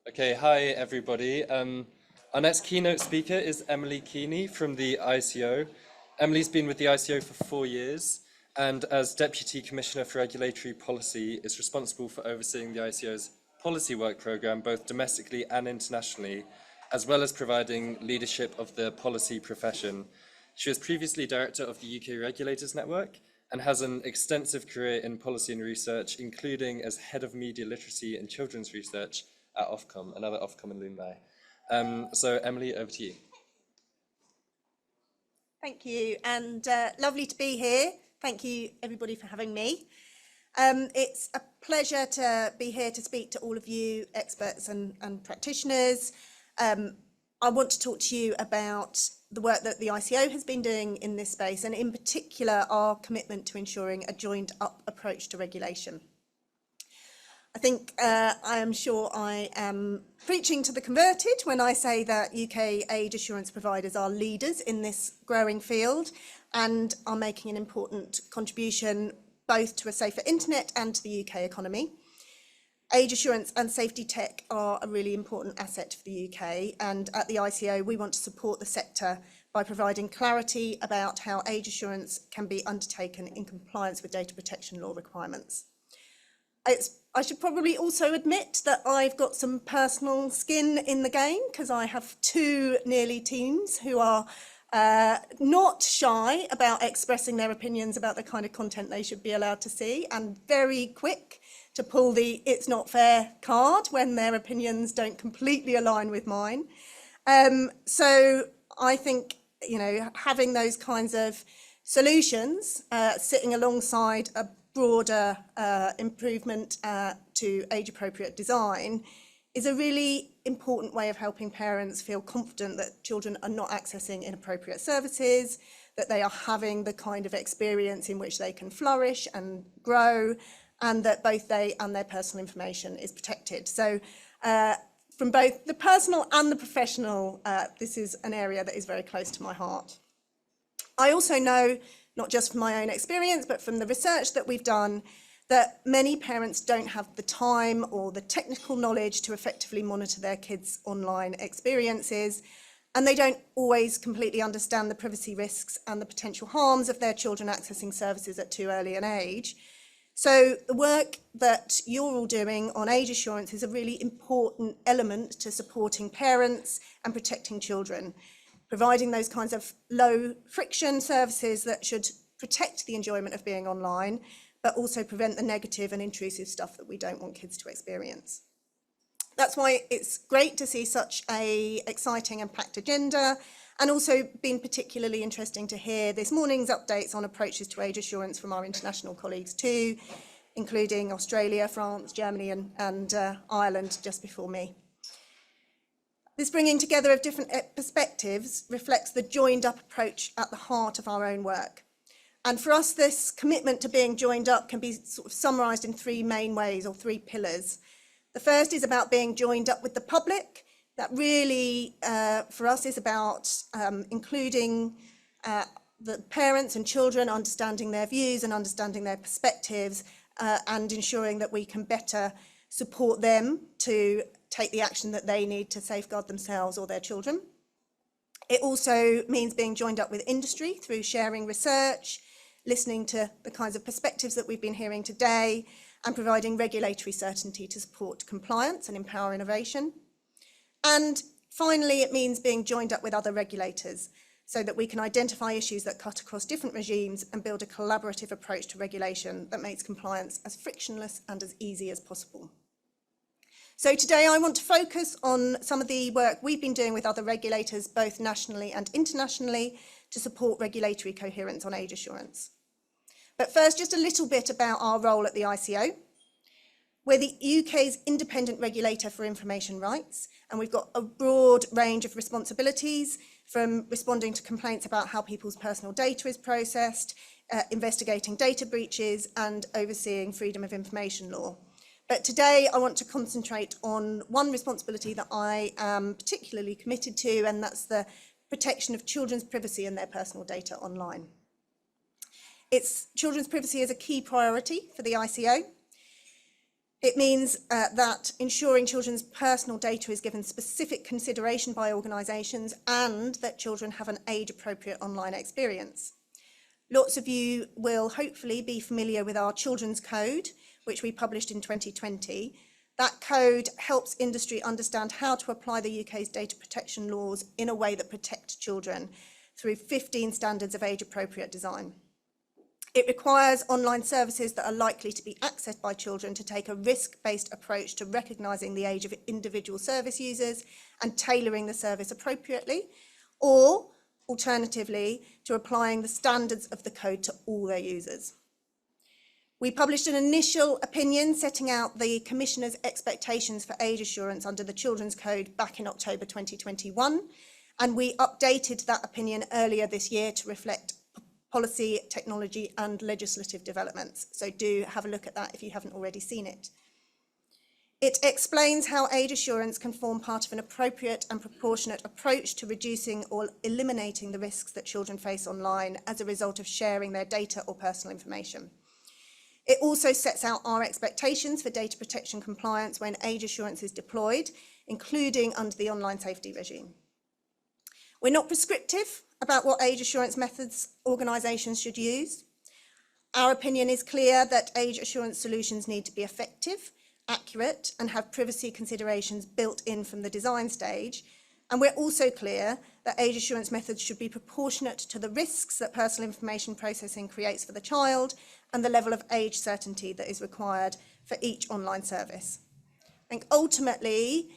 Okay, hi everybody. Our next keynote speaker is Emily Keaney from the ICO. Emily's been with the ICO for 4 years and as Deputy Commissioner for Regulatory Policy is responsible for overseeing the ICO's policy work programme both domestically and internationally, as well as providing leadership of the policy profession. She was previously Director of the UK Regulators Network and has an extensive career in policy and research, including as Head of Media Literacy and Children's Research at Ofcom, another Ofcom alumni. So Emily, over to you. Thank you, and lovely to be here. Thank you everybody for having me. It's a pleasure to be here to speak to all of you experts and practitioners. I want to talk to you about the work that the ICO has been doing in this space, and in particular our commitment to ensuring a joined up approach to regulation. I think I am sure I am preaching to the converted when I say that UK aid assurance providers are leaders in this growing field and are making an important contribution both to a safer internet and to the UK economy. Aid assurance and safety tech are a really important asset for the UK, and at the ICO we want to support the sector by providing clarity about how aid assurance can be undertaken in compliance with data protection law requirements. I should probably also admit that I've got some personal skin in the game because I have two nearly teens who are not shy about expressing their opinions about the kind of content they should be allowed to see, and very quick to pull the "it's not fair" card when their opinions don't completely align with mine. So I think, you know, having those kinds of solutions sitting alongside a broader improvement to age-appropriate design is a really important way of helping parents feel confident that children are not accessing inappropriate services, that they are having the kind of experience in which they can flourish and grow, and that both they and their personal information is protected. So from both the personal and the professional, this is an area that is very close to my heart. I also know, not just from my own experience, but from the research that we've done, that many parents don't have the time or the technical knowledge to effectively monitor their kids' online experiences, and they don't always completely understand the privacy risks and the potential harms of their children accessing services at too early an age. So the work that you're all doing on age assurance is a really important element to supporting parents and protecting children, providing those kinds of low friction services that should protect the enjoyment of being online, but also prevent the negative and intrusive stuff that we don't want kids to experience. That's why it's great to see such an exciting and packed agenda, and also been particularly interesting to hear this morning's updates on approaches to age assurance from our international colleagues too, including Australia, France, Germany and Ireland just before me. This bringing together of different perspectives reflects the joined up approach at the heart of our own work. And for us, this commitment to being joined up can be sort of summarised in three main ways, or three pillars. The first is about being joined up with the public. That really, for us, is about including the parents and children, understanding their views and understanding their perspectives, and ensuring that we can better support them to take the action that they need to safeguard themselves or their children. It also means being joined up with industry through sharing research, listening to the kinds of perspectives that we've been hearing today, and providing regulatory certainty to support compliance and empower innovation. And finally, it means being joined up with other regulators so that we can identify issues that cut across different regimes and build a collaborative approach to regulation that makes compliance as frictionless and as easy as possible. So today I want to focus on some of the work we've been doing with other regulators, both nationally and internationally, to support regulatory coherence on age assurance. But first, just a little bit about our role at the ICO. We're the UK's independent regulator for information rights, and we've got a broad range of responsibilities, from responding to complaints about how people's personal data is processed, investigating data breaches, and overseeing freedom of information law. But today I want to concentrate on one responsibility that I am particularly committed to, and that's the protection of children's privacy and their personal data online. Children's privacy is a key priority for the ICO. It means that ensuring children's personal data is given specific consideration by organisations and that children have an age-appropriate online experience. Lots of you will hopefully be familiar with our Children's Code, which we published in 2020. That code helps industry understand how to apply the UK's data protection laws in a way that protects children through 15 standards of age-appropriate design. It requires online services that are likely to be accessed by children to take a risk-based approach to recognising the age of individual service users and tailoring the service appropriately, or alternatively, to applying the standards of the code to all their users. We published an initial opinion setting out the Commissioner's expectations for age assurance under the Children's Code back in October 2021, and we updated that opinion earlier this year to reflect policy, technology and legislative developments. So do have a look at that if you haven't already seen it. It explains how age assurance can form part of an appropriate and proportionate approach to reducing or eliminating the risks that children face online as a result of sharing their data or personal information. It also sets out our expectations for data protection compliance when age assurance is deployed, including under the online safety regime. We're not prescriptive about what age assurance methods organisations should use. Our opinion is clear that age assurance solutions need to be effective, accurate, and have privacy considerations built in from the design stage. And we're also clear that age assurance methods should be proportionate to the risks that personal information processing creates for the child and the level of age certainty that is required for each online service. I think ultimately,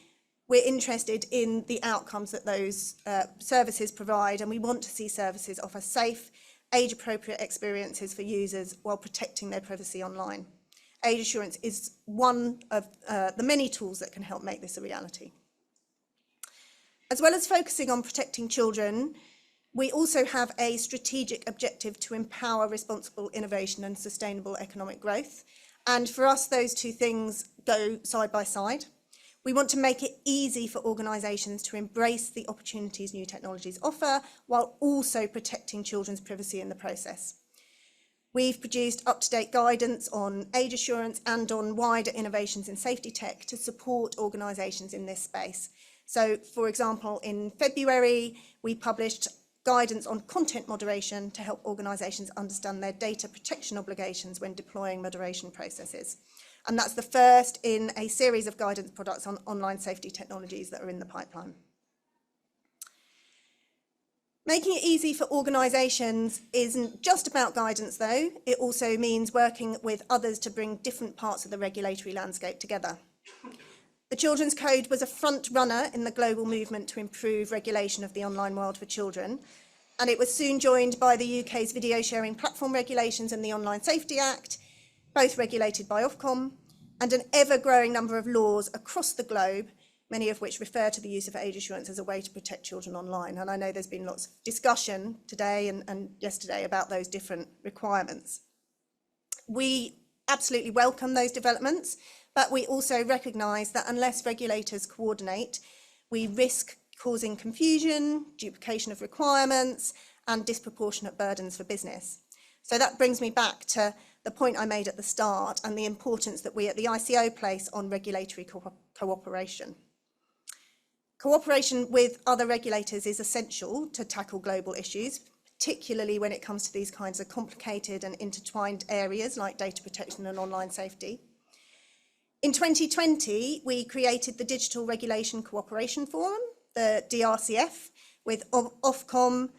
we're interested in the outcomes that those services provide, and we want to see services offer safe, age-appropriate experiences for users while protecting their privacy online. Age assurance is one of the many tools that can help make this a reality. As well as focusing on protecting children, we also have a strategic objective to empower responsible innovation and sustainable economic growth. And for us, those two things go side by side. We want to make it easy for organisations to embrace the opportunities new technologies offer, while also protecting children's privacy in the process. We've produced up-to-date guidance on age assurance and on wider innovations in safety tech to support organisations in this space. So, for example, in February, we published guidance on content moderation to help organisations understand their data protection obligations when deploying moderation processes. And that's the first in a series of guidance products on online safety technologies that are in the pipeline. Making it easy for organisations isn't just about guidance, though. It also means working with others to bring different parts of the regulatory landscape together. The Children's Code was a front runner in the global movement to improve regulation of the online world for children, and it was soon joined by the UK's video sharing platform regulations and the Online Safety Act, both regulated by Ofcom, and an ever-growing number of laws across the globe, many of which refer to the use of age assurance as a way to protect children online. And I know there's been lots of discussion today and yesterday about those different requirements. We absolutely welcome those developments, but we also recognise that unless regulators coordinate, we risk causing confusion, duplication of requirements, and disproportionate burdens for business. So that brings me back to the point I made at the start and the importance that we at the ICO place on regulatory cooperation. Cooperation with other regulators is essential to tackle global issues, particularly when it comes to these kinds of complicated and intertwined areas like data protection and online safety. In 2020, we created the Digital Regulation Cooperation Forum, the DRCF, with Ofcom,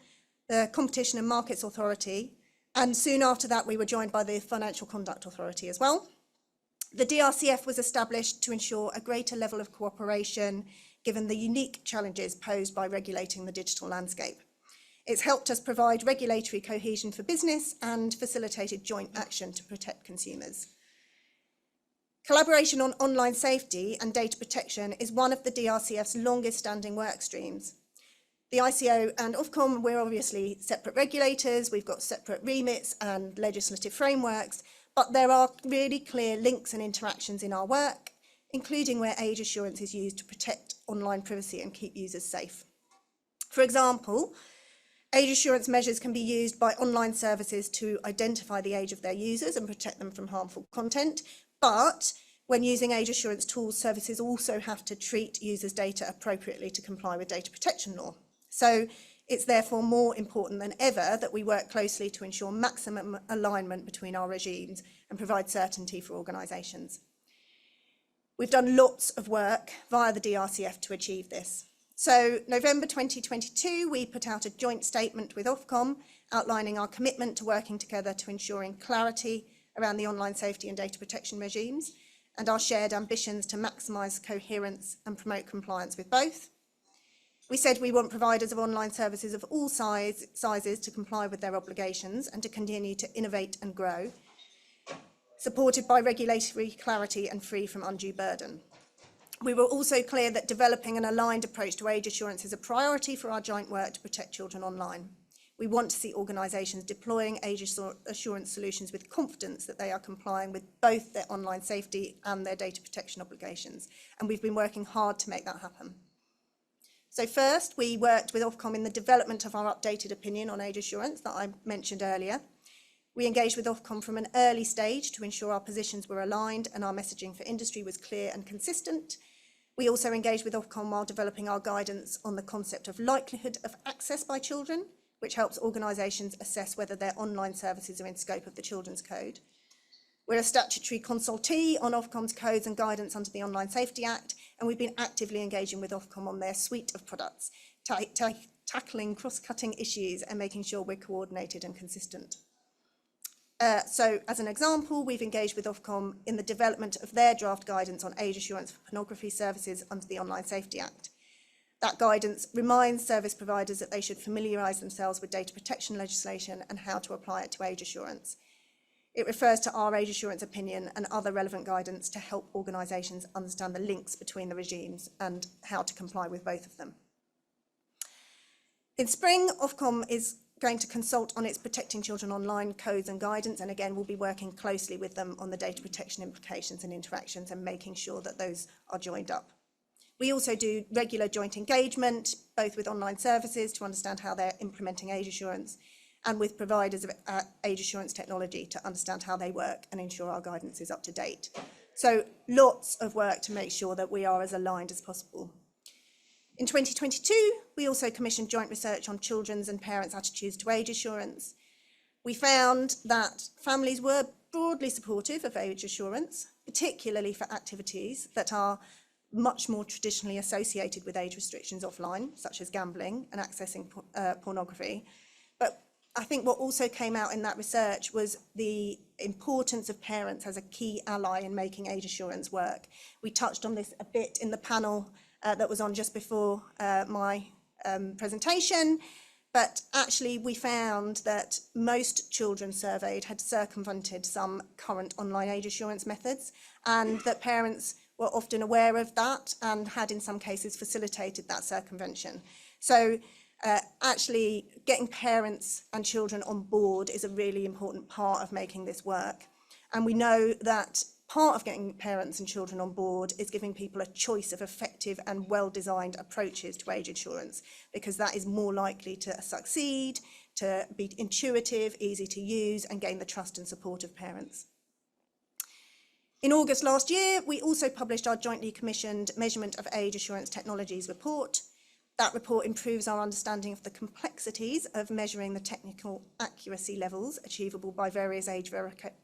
the Competition and Markets Authority, and soon after that, we were joined by the Financial Conduct Authority as well. The DRCF was established to ensure a greater level of cooperation, given the unique challenges posed by regulating the digital landscape. It's helped us provide regulatory cohesion for business and facilitated joint action to protect consumers. Collaboration on online safety and data protection is one of the DRCF's longest standing work streams. The ICO and Ofcom, we're obviously separate regulators, we've got separate remits and legislative frameworks, but there are really clear links and interactions in our work, including where age assurance is used to protect online privacy and keep users safe. For example, age assurance measures can be used by online services to identify the age of their users and protect them from harmful content, but When using age assurance tools, services also have to treat users' data appropriately to comply with data protection law. So it's therefore more important than ever that we work closely to ensure maximum alignment between our regimes and provide certainty for organisations. We've done lots of work via the DRCF to achieve this. So November 2022, we put out a joint statement with Ofcom outlining our commitment to working together to ensuring clarity around the online safety and data protection regimes and our shared ambitions to maximise coherence and promote compliance with both. We said we want providers of online services of all sizes to comply with their obligations and to continue to innovate and grow, supported by regulatory clarity and free from undue burden. We were also clear that developing an aligned approach to age assurance is a priority for our joint work to protect children online. We want to see organisations deploying age assurance solutions with confidence that they are complying with both their online safety and their data protection obligations, and we've been working hard to make that happen. So first, we worked with Ofcom in the development of our updated opinion on age assurance that I mentioned earlier. We engaged with Ofcom from an early stage to ensure our positions were aligned and our messaging for industry was clear and consistent. We also engaged with Ofcom while developing our guidance on the concept of likelihood of access by children, which helps organisations assess whether their online services are in scope of the Children's Code. We're a statutory consultee on Ofcom's codes and guidance under the Online Safety Act, and we've been actively engaging with Ofcom on their suite of products, tackling cross-cutting issues and making sure we're coordinated and consistent. So, as an example, we've engaged with Ofcom in the development of their draft guidance on age assurance for pornography services under the Online Safety Act. That guidance reminds service providers that they should familiarise themselves with data protection legislation and how to apply it to age assurance. It refers to our age assurance opinion and other relevant guidance to help organisations understand the links between the regimes and how to comply with both of them. In spring, Ofcom is going to consult on its Protecting Children Online codes and guidance, and again, we'll be working closely with them on the data protection implications and interactions and making sure that those are joined up. We also do regular joint engagement, both with online services to understand how they're implementing age assurance and with providers of age assurance technology to understand how they work and ensure our guidance is up to date. So lots of work to make sure that we are as aligned as possible. In 2022, we also commissioned joint research on children's and parents' attitudes to age assurance. We found that families were broadly supportive of age assurance, particularly for activities that are much more traditionally associated with age restrictions offline, such as gambling and accessing pornography. But I think what also came out in that research was the importance of parents as a key ally in making age assurance work. We touched on this a bit in the panel that was on just before my presentation, but actually we found that most children surveyed had circumvented some current online age assurance methods, and that parents were often aware of that and had in some cases facilitated that circumvention. So actually getting parents and children on board is a really important part of making this work. And we know that part of getting parents and children on board is giving people a choice of effective and well-designed approaches to age assurance, because that is more likely to succeed, to be intuitive, easy to use, and gain the trust and support of parents. In August last year, we also published our jointly commissioned Measurement of Age Assurance Technologies report. That report improves our understanding of the complexities of measuring the technical accuracy levels achievable by various age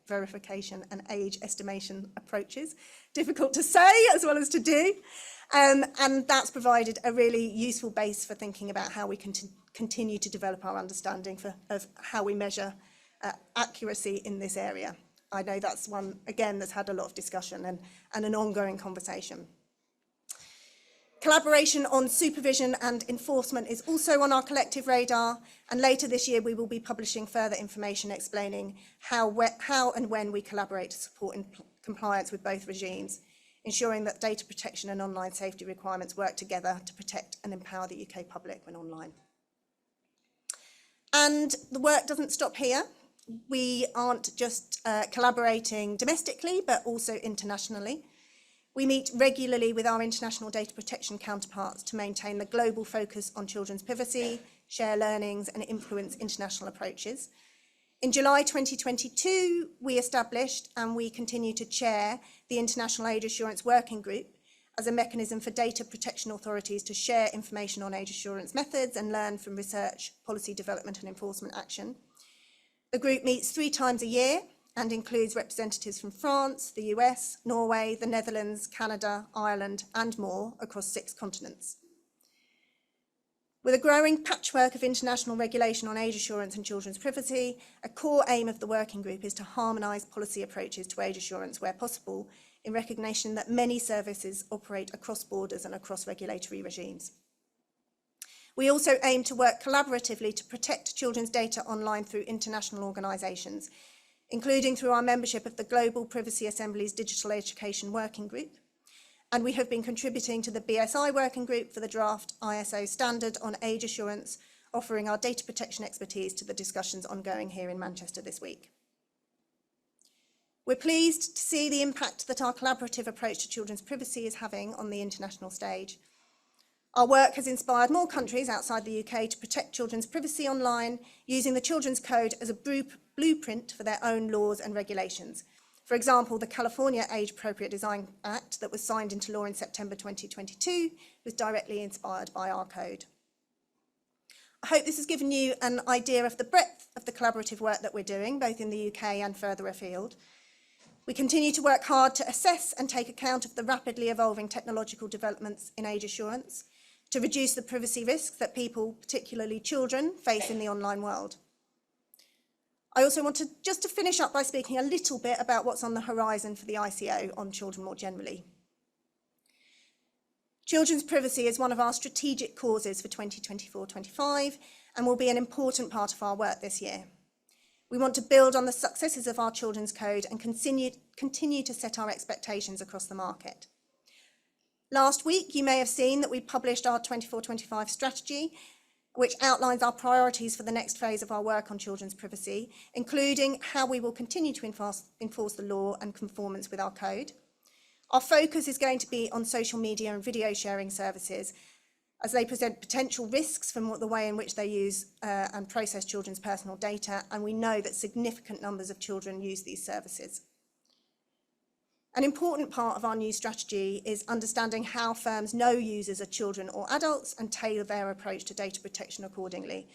verification and age estimation approaches. Difficult to say as well as to do. And that's provided a really useful base for thinking about how we can continue to develop our understanding of how we measure accuracy in this area. I know that's one, again, that's had a lot of discussion and an ongoing conversation. Collaboration on supervision and enforcement is also on our collective radar, and later this year we will be publishing further information explaining how and when we collaborate to support compliance with both regimes, ensuring that data protection and online safety requirements work together to protect and empower the UK public when online. And the work doesn't stop here. We aren't just collaborating domestically, but also internationally. We meet regularly with our international data protection counterparts to maintain the global focus on children's privacy, share learnings, and influence international approaches. In July 2022, we established and we continue to chair the International Age Assurance Working Group as a mechanism for data protection authorities to share information on age assurance methods and learn from research, policy development and enforcement action. The group meets 3 times a year and includes representatives from France, the US, Norway, the Netherlands, Canada, Ireland and more across 6 continents. With a growing patchwork of international regulation on age assurance and children's privacy, a core aim of the working group is to harmonise policy approaches to age assurance where possible, in recognition that many services operate across borders and across regulatory regimes. We also aim to work collaboratively to protect children's data online through international organisations, including through our membership of the Global Privacy Assembly's Digital Education Working Group, and we have been contributing to the BSI Working Group for the draft ISO standard on age assurance, offering our data protection expertise to the discussions ongoing here in Manchester this week. We're pleased to see the impact that our collaborative approach to children's privacy is having on the international stage. Our work has inspired more countries outside the UK to protect children's privacy online, using the Children's Code as a blueprint for their own laws and regulations. For example, the California Age Appropriate Design Act that was signed into law in September 2022 was directly inspired by our code. I hope this has given you an idea of the breadth of the collaborative work that we're doing, both in the UK and further afield. We continue to work hard to assess and take account of the rapidly evolving technological developments in age assurance, to reduce the privacy risks that people, particularly children, face in the online world. I also want to finish up by speaking a little bit about what's on the horizon for the ICO on children more generally. Children's privacy is one of our strategic causes for 2024-25 and will be an important part of our work this year. We want to build on the successes of our Children's Code and continue to set our expectations across the market. Last week, you may have seen that we published our 24-25 strategy, which outlines our priorities for the next phase of our work on children's privacy, including how we will continue to enforce the law and conformance with our code. Our focus is going to be on social media and video sharing services, as they present potential risks from the way in which they use and process children's personal data, and we know that significant numbers of children use these services. An important part of our new strategy is understanding how firms know users are children or adults and tailor their approach to data protection accordingly.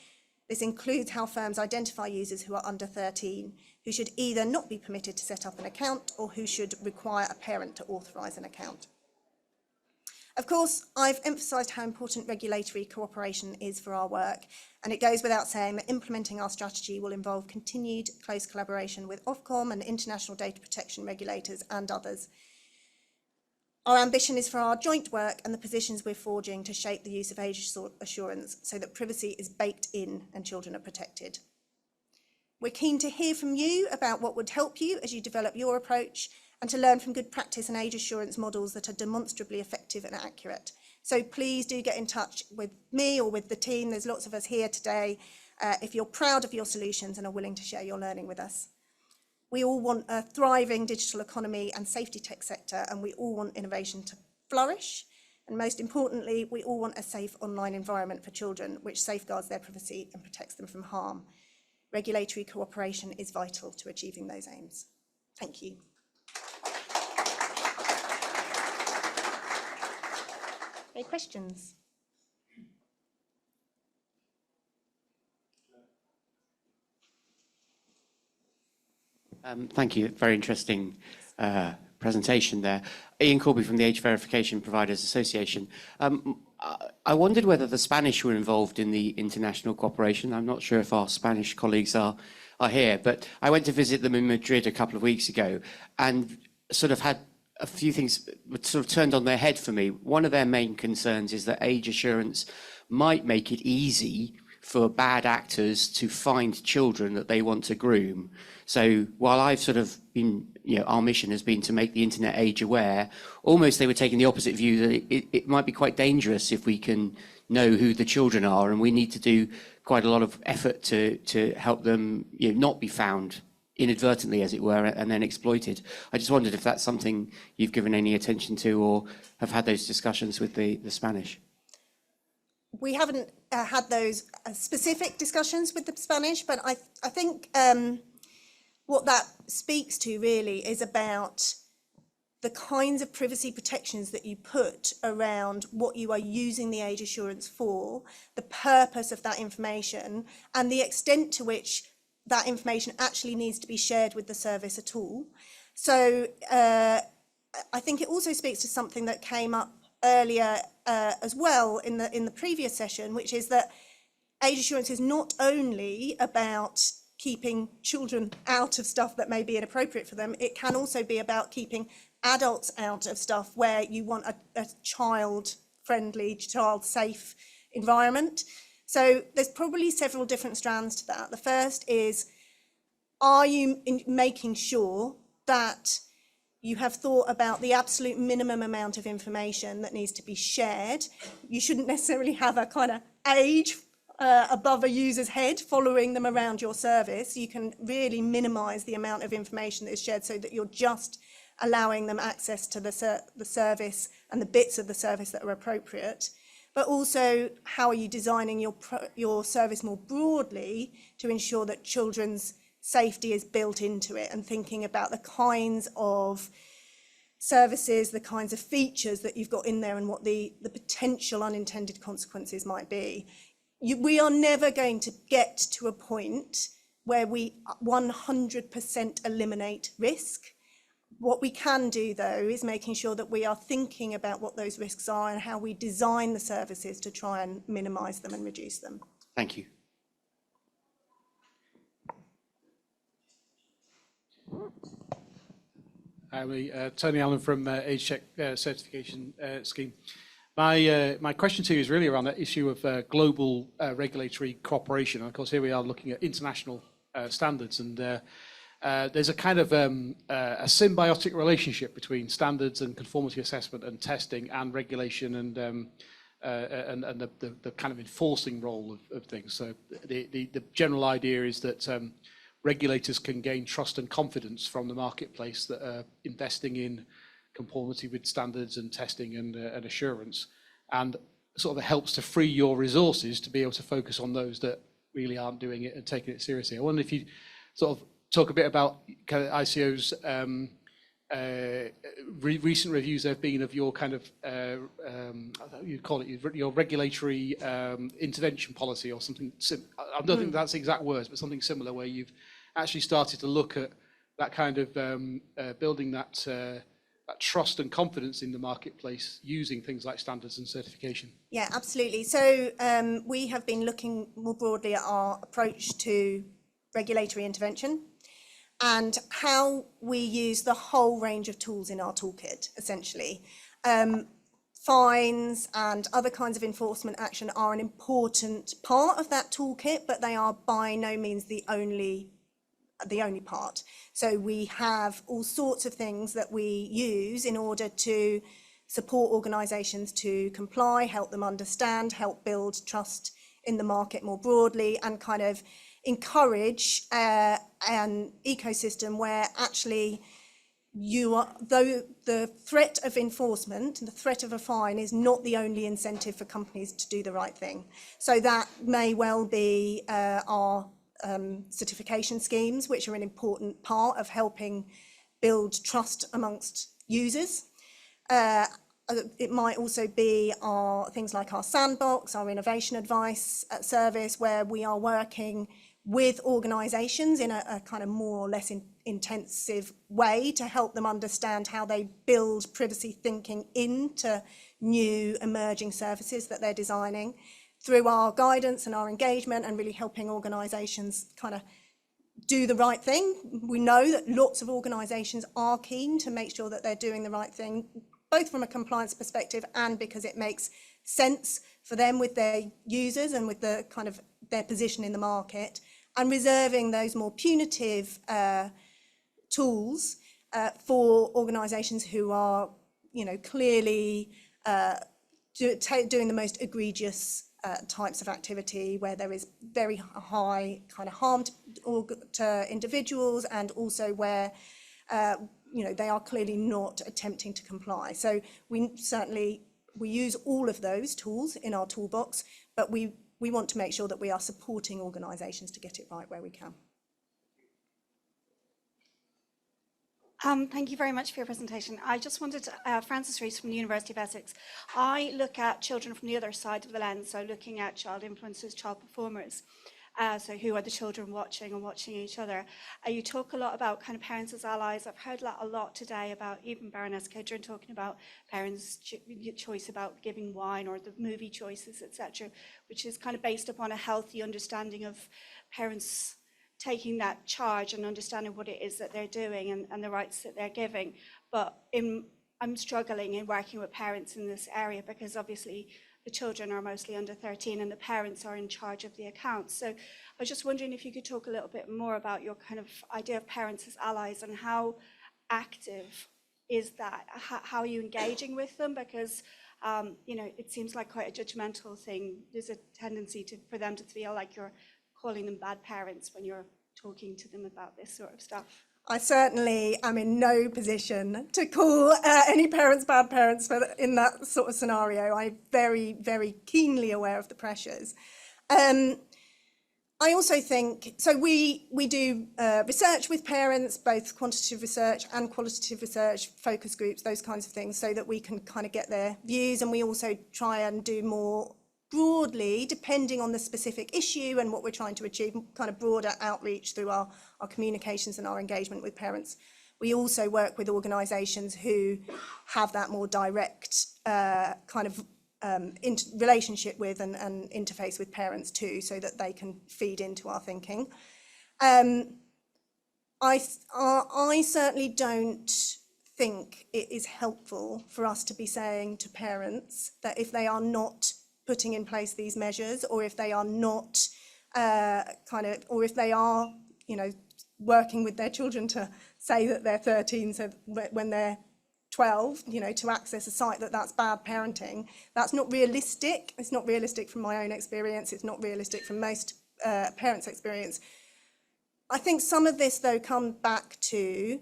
This includes how firms identify users who are under 13, who should either not be permitted to set up an account or who should require a parent to authorise an account. Of course, I've emphasised how important regulatory cooperation is for our work, and it goes without saying that implementing our strategy will involve continued close collaboration with Ofcom and international data protection regulators and others. Our ambition is for our joint work and the positions we're forging to shape the use of age assurance so that privacy is baked in and children are protected. We're keen to hear from you about what would help you as you develop your approach, and to learn from good practice and age assurance models that are demonstrably effective and accurate. So please do get in touch with me or with the team. There's lots of us here today if you're proud of your solutions and are willing to share your learning with us. We all want a thriving digital economy and safety tech sector, and we all want innovation to flourish. And most importantly, we all want a safe online environment for children, which safeguards their privacy and protects them from harm. Regulatory cooperation is vital to achieving those aims. Thank you. Any questions? Thank you. Very interesting presentation there. Ian Corby from the Age Verification Providers Association. I wondered whether the Spanish were involved in the international cooperation. I'm not sure if our Spanish colleagues are here, but I went to visit them in Madrid a couple of weeks ago and sort of had a few things sort of turned on their head for me. One of their main concerns is that age assurance might make it easy for bad actors to find children that they want to groom. So while I've sort of been, our mission has been to make the internet age aware, almost they were taking the opposite view that it might be quite dangerous if we can know who the children are, and we need to do quite a lot of effort to help them not be found inadvertently, as it were, and then exploited. I just wondered if that's something you've given any attention to or have had those discussions with the Spanish. we haven't had those specific discussions with the Spanish, but I think what that speaks to really is about the kinds of privacy protections that you put around what you are using the age assurance for, the purpose of that information, and the extent to which that information actually needs to be shared with the service at all. So I think it also speaks to something that came up earlier as well in the previous session, which is that age assurance is not only about keeping children out of stuff that may be inappropriate for them, it can also be about keeping adults out of stuff where you want a child-friendly, child-safe environment. So there's probably several different strands to that. The first is, are you making sure that you have thought about the absolute minimum amount of information that needs to be shared? You shouldn't necessarily have a kind of age above a user's head following them around your service. You can really minimize the amount of information that is shared so that you're just allowing them access to the service and the bits of the service that are appropriate. But also, how are you designing your service more broadly to ensure that children's safety is built into it, and thinking about the kinds of services, the kinds of features that you've got in there and what the potential unintended consequences might be. We are never going to get to a point where we 100% eliminate risk. What we can do, though, is making sure that we are thinking about what those risks are and how we design the services to try and minimise them and reduce them. Thank you. Hi, Tony Allen from Age Check Certification Scheme. My question to you is really around that issue of global regulatory cooperation. And of course, here we are looking at international standards, and there's a kind of a symbiotic relationship between standards and conformity assessment and testing and regulation and the kind of enforcing role of things. So the general idea is that regulators can gain trust and confidence from the marketplace that are investing in conformity with standards and testing and assurance, and sort of helps to free your resources to be able to focus on those that really aren't doing it and taking it seriously. I wonder if you sort of talk a bit about kind of ICO's recent reviews there have been of your kind of, you call it your regulatory intervention policy or something. I don't think that's the exact words, but something similar, where you've actually started to look at that kind of building that trust and confidence in the marketplace using things like standards and certification. Yeah, absolutely. So we have been looking more broadly at our approach to regulatory intervention and how we use the whole range of tools in our toolkit, essentially. Fines and other kinds of enforcement action are an important part of that toolkit, but they are by no means the only part. So we have all sorts of things that we use in order to support organisations to comply, help them understand, help build trust in the market more broadly, and kind of encourage an ecosystem where actually though the threat of enforcement and the threat of a fine is not the only incentive for companies to do the right thing. So that may well be our certification schemes, which are an important part of helping build trust amongst users. It might also be things like our sandbox, our innovation advice service, where we are working with organisations in a kind of more or less intensive way to help them understand how they build privacy thinking into new emerging services that they're designing, through our guidance and our engagement, and really helping organisations kind of do the right thing. We know that lots of organisations are keen to make sure that they're doing the right thing, both from a compliance perspective and because it makes sense for them with their users and with the kind of their position in the market, and reserving those more punitive tools for organisations who are, clearly doing the most egregious types of activity, where there is very high kind of harm to individuals, and also where they are clearly not attempting to comply. So we certainly we use all of those tools in our toolbox, but we want to make sure that we are supporting organisations to get it right where we can. Thank you very much for your presentation. I just wanted to, Frances Rees from the University of Essex. I look at children from the other side of the lens, so looking at child influencers, child performers. So who are the children watching and watching each other? You talk a lot about kind of parents as allies. I've heard that a lot today about even Baroness Kidron talking about parents' choice about giving wine or the movie choices, etc., which is kind of based upon a healthy understanding of parents taking that charge and understanding what it is that they're doing and the rights that they're giving. But I'm struggling in working with parents in this area because obviously the children are mostly under 13 and the parents are in charge of the accounts. So I was just wondering if you could talk a little bit more about your kind of idea of parents as allies and how active is that? How are you engaging with them? Because it seems like quite a judgmental thing. There's a tendency for them to feel like you're calling them bad parents when you're talking to them about this sort of stuff. I certainly am in no position to call any parents bad parents in that sort of scenario. I'm very, very keenly aware of the pressures. I also think, so we do research with parents, both quantitative research and qualitative research, focus groups, those kinds of things, so that we can kind of get their views, and we also try and do more broadly, depending on the specific issue and what we're trying to achieve, kind of broader outreach through our communications and our engagement with parents. We also work with organisations who have that more direct kind of relationship with and interface with parents too, so that they can feed into our thinking. I certainly don't think it is helpful for us to be saying to parents that if they are not putting in place these measures, or if they are not or if they are, working with their children to say that they're 13, so when they're 12, to access a site that's bad parenting, that's not realistic. It's not realistic from my own experience. It's not realistic from most parents' experience. I think some of this, though, comes back to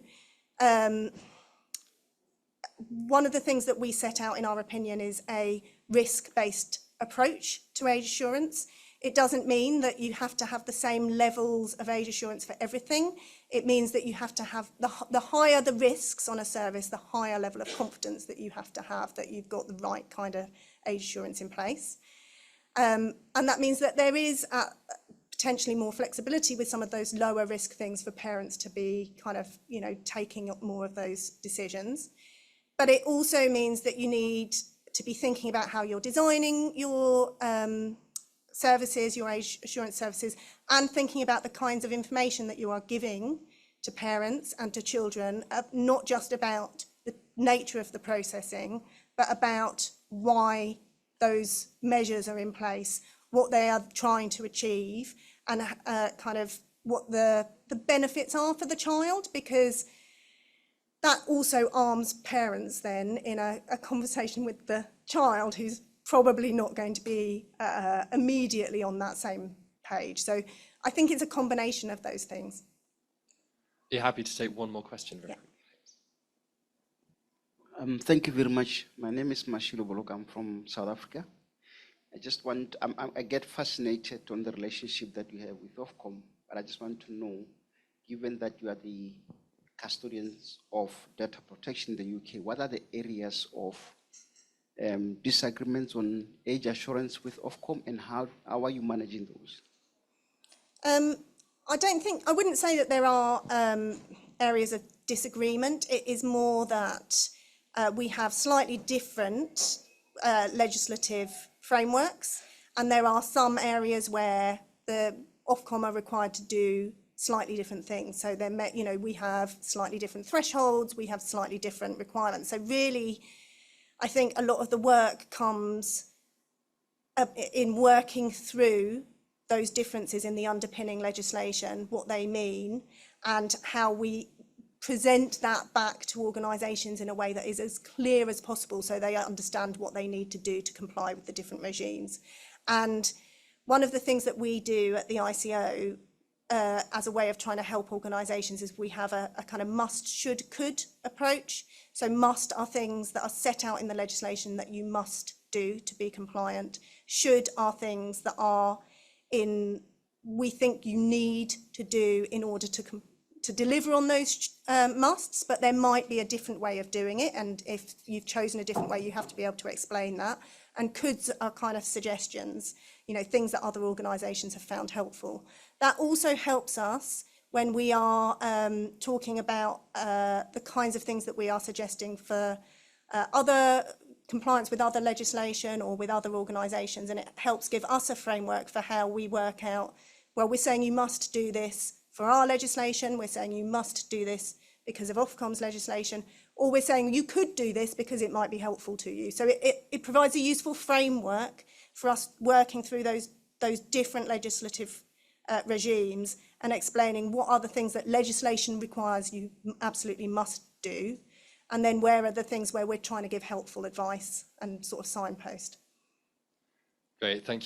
one of the things that we set out in our opinion is a risk-based approach to age assurance. It doesn't mean that you have to have the same levels of age assurance for everything. It means that you have to have, the higher the risks on a service, the higher level of confidence that you have to have that you've got the right kind of age assurance in place. And that means that there is potentially more flexibility with some of those lower risk things for parents to be kind of, taking up more of those decisions. But it also means that you need to be thinking about how you're designing your services, your age assurance services, and thinking about the kinds of information that you are giving to parents and to children, not just about the nature of the processing, but about why those measures are in place, what they are trying to achieve, and kind of what the benefits are for the child, because that also arms parents then in a conversation with the child who's probably not going to be immediately on that same page. So I think it's a combination of those things. You're happy to take one more question? Yeah. Thank you very much. My name is Mashilo Bolok. I'm from South Africa. I just want, I get fascinated on the relationship that you have with Ofcom, but I just want to know, given that you are the custodians of data protection in the UK, what are the areas of disagreements on age assurance with Ofcom, and how are you managing those? I wouldn't say that there are areas of disagreement. It is more that we have slightly different legislative frameworks, and there are some areas where the Ofcom are required to do slightly different things. So we have slightly different thresholds, we have slightly different requirements. So really, I think a lot of the work comes in working through those differences in the underpinning legislation, what they mean, and how we present that back to organisations in a way that is as clear as possible so they understand what they need to do to comply with the different regimes. And one of the things that we do at the ICO as a way of trying to help organisations is we have a kind of must, should, could approach. So must are things that are set out in the legislation that you must do to be compliant. Should are things that are we think you need to do in order to deliver on those musts, but there might be a different way of doing it, and if you've chosen a different way, you have to be able to explain that. And coulds are kind of suggestions, things that other organisations have found helpful. That also helps us when we are talking about the kinds of things that we are suggesting for other compliance with other legislation or with other organisations, and it helps give us a framework for how we work out, well, we're saying you must do this for our legislation, we're saying you must do this because of Ofcom's legislation, or we're saying you could do this because it might be helpful to you. So it provides a useful framework for us working through those different legislative regimes and explaining what are the things that legislation requires you absolutely must do, and then where are the things where we're trying to give helpful advice and sort of signpost. Great, thank you.